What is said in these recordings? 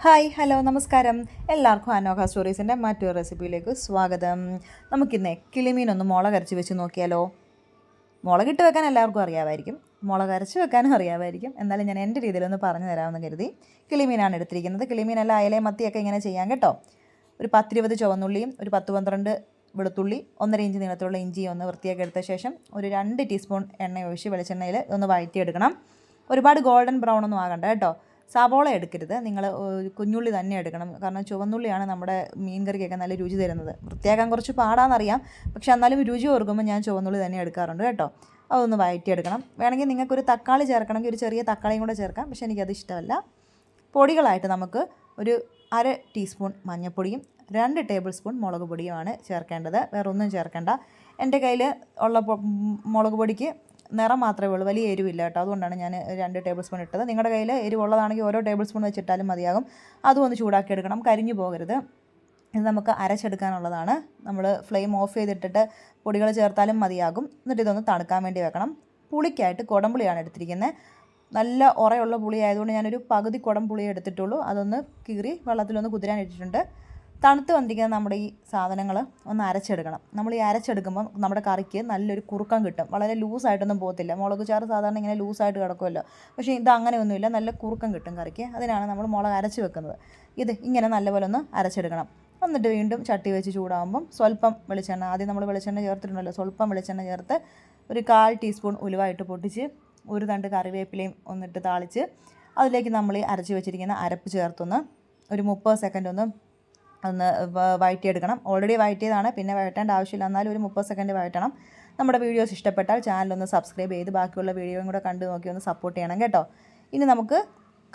Hi hello നമസ്കാരം. എല്ലാവർക്കും അനോഖ സ്റ്റോറീസിൻ്റെ മറ്റൊരു റെസിപ്പിയിലേക്ക് സ്വാഗതം. നമുക്കിന്നേ കിളിമീനൊന്ന് മുളകരച്ച് വെച്ച് നോക്കിയാലോ. മുളകിട്ട് വെക്കാൻ എല്ലാവർക്കും അറിയാമായിരിക്കും, മുളകരച്ച് വെക്കാനും അറിയാമായിരിക്കും. എന്നാലും ഞാൻ എൻ്റെ രീതിയിലൊന്ന് പറഞ്ഞു തരാമെന്ന് കരുതി. കിളിമീനാണ് എടുത്തിരിക്കുന്നത്. കിളിമീനല്ല, അയലയും മത്തിയൊക്കെ ഇങ്ങനെ ചെയ്യാം കേട്ടോ. ഒരു 10-20 ചുവന്നുള്ളിയും ഒരു 10-12 വെളുത്തുള്ളി, 1.5 ഇഞ്ച് നീളത്തിലുള്ള ഇഞ്ചിയും ഒന്ന് വൃത്തിയാക്കി എടുത്ത ശേഷം ഒരു 2 ടീസ്പൂൺ എണ്ണ ഒഴിച്ച് വെളിച്ചെണ്ണയിൽ ഒന്ന് വഴറ്റിയെടുക്കണം. ഒരുപാട് ഗോൾഡൻ ബ്രൗൺ ഒന്നും ആകണ്ട കേട്ടോ. സവോള എടുക്കരുത്, നിങ്ങൾ കുഞ്ഞുള്ളി തന്നെ എടുക്കണം. കാരണം ചുവന്നുള്ളിയാണ് നമ്മുടെ മീൻ കറിക്കൊക്കെ നല്ല രുചി തരുന്നത്. വൃത്തിയാക്കാൻ കുറച്ച് പാടാണെന്നറിയാം, പക്ഷെ എന്നാലും രുചി ഓർക്കുമ്പോൾ ഞാൻ ചുവന്നുള്ളി തന്നെ എടുക്കാറുണ്ട് കേട്ടോ. അതൊന്ന് വഴറ്റിയെടുക്കണം. വേണമെങ്കിൽ നിങ്ങൾക്കൊരു തക്കാളി ചേർക്കണമെങ്കിൽ ഒരു ചെറിയ തക്കാളിയും കൂടെ ചേർക്കാം, പക്ഷേ എനിക്കത് ഇഷ്ടമല്ല. പൊടികളായിട്ട് നമുക്ക് ഒരു 1/2 ടീസ്പൂൺ മഞ്ഞൾപ്പൊടിയും 2 ടേബിൾ സ്പൂൺ മുളക് പൊടിയുമാണ് ചേർക്കേണ്ടത്. വേറെ ഒന്നും ചേർക്കേണ്ട. എൻ്റെ കയ്യിൽ ഉള്ള മുളക് പൊടിക്ക് നിറം മാത്രമേ ഉള്ളൂ, വലിയ എരിവില്ല കേട്ടോ. അതുകൊണ്ടാണ് ഞാൻ 2 ടേബിൾ സ്പൂൺ ഇട്ടത്. നിങ്ങളുടെ കയ്യിൽ എരിവുള്ളതാണെങ്കിൽ ഓരോ ടേബിൾ സ്പൂൺ വെച്ചിട്ടാലും മതിയാകും. അതും ഒന്ന് ചൂടാക്കി എടുക്കണം, കരിഞ്ഞു പോകരുത്. ഇത് നമുക്ക് അരച്ചെടുക്കാനുള്ളതാണ്. നമ്മൾ ഫ്ലെയിം ഓഫ് ചെയ്തിട്ടിട്ട് പൊടികൾ ചേർത്താലും മതിയാകും. എന്നിട്ട് ഇതൊന്ന് തണുക്കാൻ വേണ്ടി വെക്കണം. പുളിക്കായിട്ട് കുടംപുളിയാണ് എടുത്തിരിക്കുന്നത്. നല്ല ഉറയുള്ള പുളി ആയതുകൊണ്ട് ഞാനൊരു പകുതി കുടം പുളിയെ എടുത്തിട്ടുള്ളൂ. അതൊന്ന് കീറി വെള്ളത്തിലൊന്ന് കുതിരാൻ ഇട്ടിട്ടുണ്ട്. തണുത്ത് വന്നിരിക്കുന്ന നമ്മുടെ ഈ സാധനങ്ങൾ ഒന്ന് അരച്ചെടുക്കണം. നമ്മൾ ഈ അരച്ചെടുക്കുമ്പോൾ നമ്മുടെ കറിക്ക് നല്ലൊരു കുറുക്കം കിട്ടും. വളരെ ലൂസായിട്ടൊന്നും പോകത്തില്ല. മുളക് ചാറ് സാധാരണ ഇങ്ങനെ ലൂസായിട്ട് കിടക്കുമല്ലോ, പക്ഷേ ഇത് അങ്ങനെയൊന്നുമില്ല, നല്ല കുറുക്കം കിട്ടും കറിക്ക്. അതിനാണ് നമ്മൾ മുളക് അരച്ച് വെക്കുന്നത്. ഇത് ഇങ്ങനെ നല്ലപോലെ ഒന്ന് അരച്ചെടുക്കണം. എന്നിട്ട് വീണ്ടും ചട്ടി വെച്ച് ചൂടാകുമ്പം സ്വല്പം വെളിച്ചെണ്ണ, ആദ്യം നമ്മൾ വെളിച്ചെണ്ണ ചേർത്തിട്ടുണ്ടല്ലോ, സ്വല്പം വെളിച്ചെണ്ണ ചേർത്ത് ഒരു 1/4 ടീസ്പൂൺ ഉലുവായിട്ട് പൊട്ടിച്ച് ഒരു തണ്ട് കറിവേപ്പിലയും ഒന്നിട്ട് താളിച്ച് അതിലേക്ക് നമ്മൾ അരച്ച് വെച്ചിരിക്കുന്ന അരപ്പ് ചേർത്തൊന്ന് ഒരു 30 സെക്കൻഡ് ഒന്ന് വഴറ്റിയെടുക്കണം. ഓൾറെഡി വഴറ്റിയതാണ്, പിന്നെ വഴറ്റേണ്ട ആവശ്യമില്ല. എന്നാലും ഒരു 30 സെക്കൻഡ് വഴറ്റണം. നമ്മുടെ വീഡിയോസ് ഇഷ്ടപ്പെട്ടാൽ ചാനലൊന്ന് സബ്സ്ക്രൈബ് ചെയ്ത് ബാക്കിയുള്ള വീഡിയോയും കൂടെ കണ്ടു നോക്കി ഒന്ന് സപ്പോർട്ട് ചെയ്യണം കേട്ടോ. ഇനി നമുക്ക്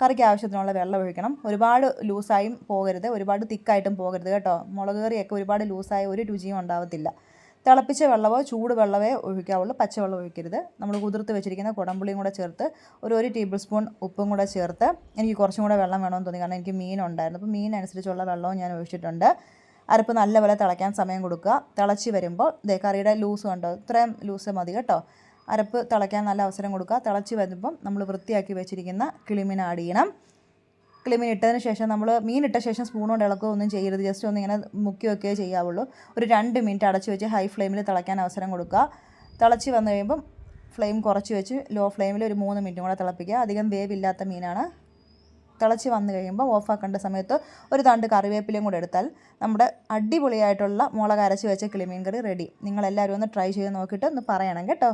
കറിക്ക് ആവശ്യത്തിനുള്ള വെള്ളം ഒഴിക്കണം. ഒരുപാട് ലൂസായും പോകരുത്, ഒരുപാട് തിക്കായിട്ടും പോകരുത് കേട്ടോ. മുളക് കറിയൊക്കെ ഒരുപാട് ലൂസായ ഒരു രുചിയും ഉണ്ടാവത്തില്ല. തിളപ്പിച്ച വെള്ളമോ ചൂട് വെള്ളമേ ഒഴിക്കാവുള്ളൂ, പച്ചവെള്ളം ഒഴിക്കരുത്. നമ്മൾ കുതിർത്ത് വെച്ചിരിക്കുന്ന കുടംപുളിയും കൂടെ ചേർത്ത് ഒരു ടേബിൾ സ്പൂൺ ഉപ്പും കൂടെ ചേർത്ത്, എനിക്ക് കുറച്ചും കൂടെ വെള്ളം വേണമെന്ന് തോന്നി, കാരണം എനിക്ക് മീനുണ്ടായിരുന്നു. അപ്പോൾ മീനനുസരിച്ചുള്ള വെള്ളവും ഞാൻ ഒഴിച്ചിട്ടുണ്ട്. അരപ്പ് നല്ലപോലെ തിളയ്ക്കാൻ സമയം കൊടുക്കുക. തിളച്ച് വരുമ്പോൾ കറിയുടെ ലൂസ് കണ്ടോ, ഇത്രയും ലൂസ് മതി കേട്ടോ. അരപ്പ് തിളയ്ക്കാൻ നല്ല അവസരം കൊടുക്കുക. തിളച്ച് വരുമ്പം നമ്മൾ വൃത്തിയാക്കി വെച്ചിരിക്കുന്ന കിളിമീൻ ആഡ് ചെയ്യണം. കിളിമീൻ ഇട്ടതിന് ശേഷം നമ്മൾ മീൻ ഇട്ട ശേഷം സ്പൂൺ കൊണ്ട് ഇളക്കുകയൊന്നും ചെയ്യരുത്, ജസ്റ്റ് ഒന്ന് ഇങ്ങനെ മുക്കി വെക്കുകയോ ചെയ്യാവുള്ളൂ. ഒരു 2 മിനിറ്റ് അടച്ച് വെച്ച് ഹൈ ഫ്ലെയിമിൽ തിളയ്ക്കാൻ അവസരം കൊടുക്കുക. തിളച്ച് വന്നു കഴിയുമ്പം ഫ്ലെയിം കുറച്ച് വെച്ച് ലോ ഫ്ലെയിമിൽ ഒരു 3 മിനിറ്റും കൂടെ തിളപ്പിക്കുക. അധികം വേവില്ലാത്ത മീനാണ്. തിളച്ച് വന്നു കഴിയുമ്പോൾ ഓഫാക്കേണ്ട സമയത്ത് ഒരു തണ്ട് കറിവേപ്പിലയും കൂടെ എടുത്താൽ നമ്മുടെ അടിപൊളിയായിട്ടുള്ള മുളക് അരച്ച് വെച്ച കിളിമീൻ കറി റെഡി. നിങ്ങളെല്ലാവരും ഒന്ന് ട്രൈ ചെയ്ത് നോക്കിയിട്ട് ഒന്ന് പറയണം കേട്ടോ.